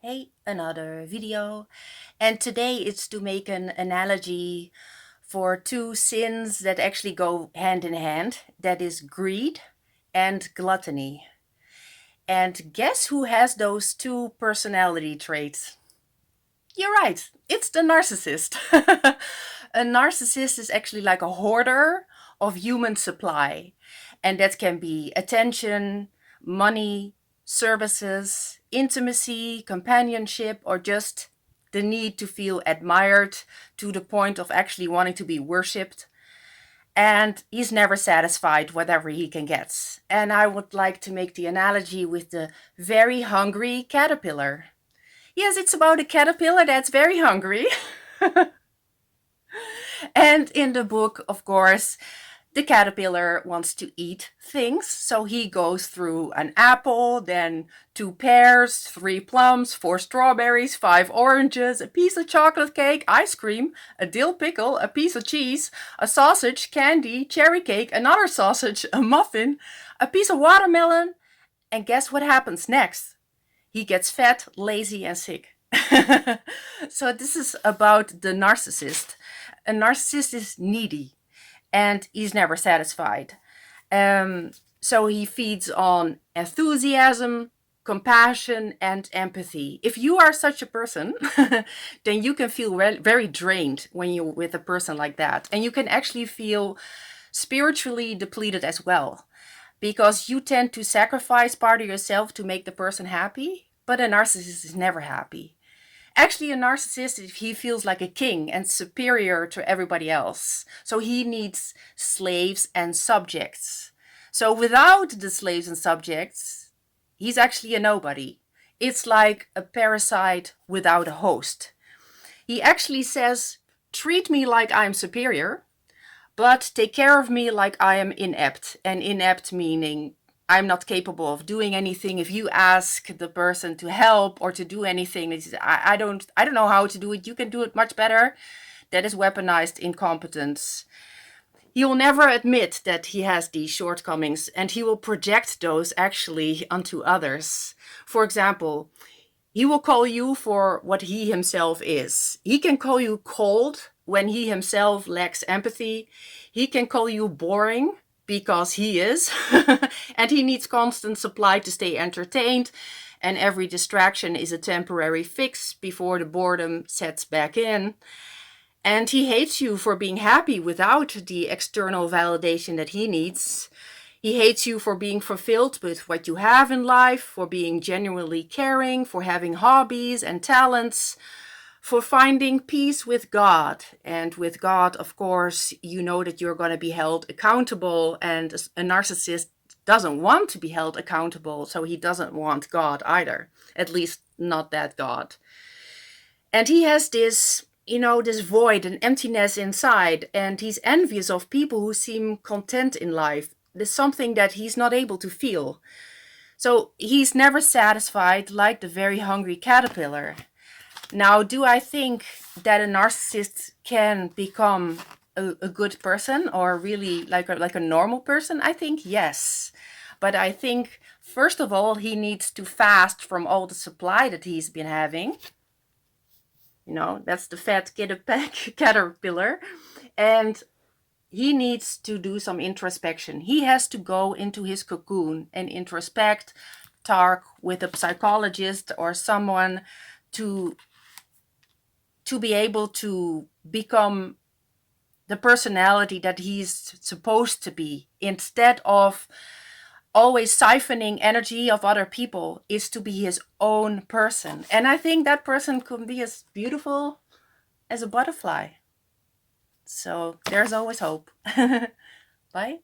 Hey, another video. And today it's to make an analogy for two sins that actually go hand in hand. That is greed and gluttony. And guess who has those two personality traits? You're right, it's the narcissist. A narcissist is actually like a hoarder of human supply. And that can be attention, money, services, intimacy, companionship, or just the need to feel admired to the point of actually wanting to be worshipped. And he's never satisfied whatever he can get. And I would like to make the analogy with the very hungry caterpillar. Yes, it's about a caterpillar that's very hungry. And in the book, of course, the caterpillar wants to eat things, so he goes through an apple, then 2 pears, 3 plums, 4 strawberries, 5 oranges, a piece of chocolate cake, ice cream, a dill pickle, a piece of cheese, a sausage, candy, cherry cake, another sausage, a muffin, a piece of watermelon, and guess what happens next? He gets fat, lazy, and sick. So this is about the narcissist. A narcissist is needy and he's never satisfied. So he feeds on enthusiasm, compassion, and empathy. If you are such a person, then you can feel very drained when you're with a person like that. And you can actually feel spiritually depleted as well, because you tend to sacrifice part of yourself to make the person happy, but a narcissist is never happy. Actually, a narcissist, he feels like a king and superior to everybody else. So he needs slaves and subjects. So without the slaves and subjects, he's actually a nobody. It's like a parasite without a host. He actually says, treat me like I'm superior, but take care of me like I am inept. And inept meaning I'm not capable of doing anything. If you ask the person to help or to do anything, they say, I don't know how to do it. You can do it much better. That is weaponized incompetence. He will never admit that he has these shortcomings, and he will project those actually onto others. For example, he will call you for what he himself is. He can call you cold when he himself lacks empathy. He can call you boring because he is, and he needs constant supply to stay entertained, and every distraction is a temporary fix before the boredom sets back in. And he hates you for being happy without the external validation that he needs. He hates you for being fulfilled with what you have in life, for being genuinely caring, for having hobbies and talents, for finding peace with God. And with God, of course, you know that you're going to be held accountable, and a narcissist doesn't want to be held accountable, so he doesn't want God either, at least not that God. And he has this, this void and emptiness inside, and he's envious of people who seem content in life. There's something that he's not able to feel. So he's never satisfied, like the very hungry caterpillar. Now, do I think that a narcissist can become a good person, or really like a normal person? I think yes. But I think, first of all, he needs to fast from all the supply that he's been having. That's the fat caterpillar. And he needs to do some introspection. He has to go into his cocoon and introspect, talk with a psychologist or someone to be able to become the personality that he's supposed to be, instead of always siphoning energy of other people, is to be his own person. And I think that person can be as beautiful as a butterfly. So there's always hope. Bye.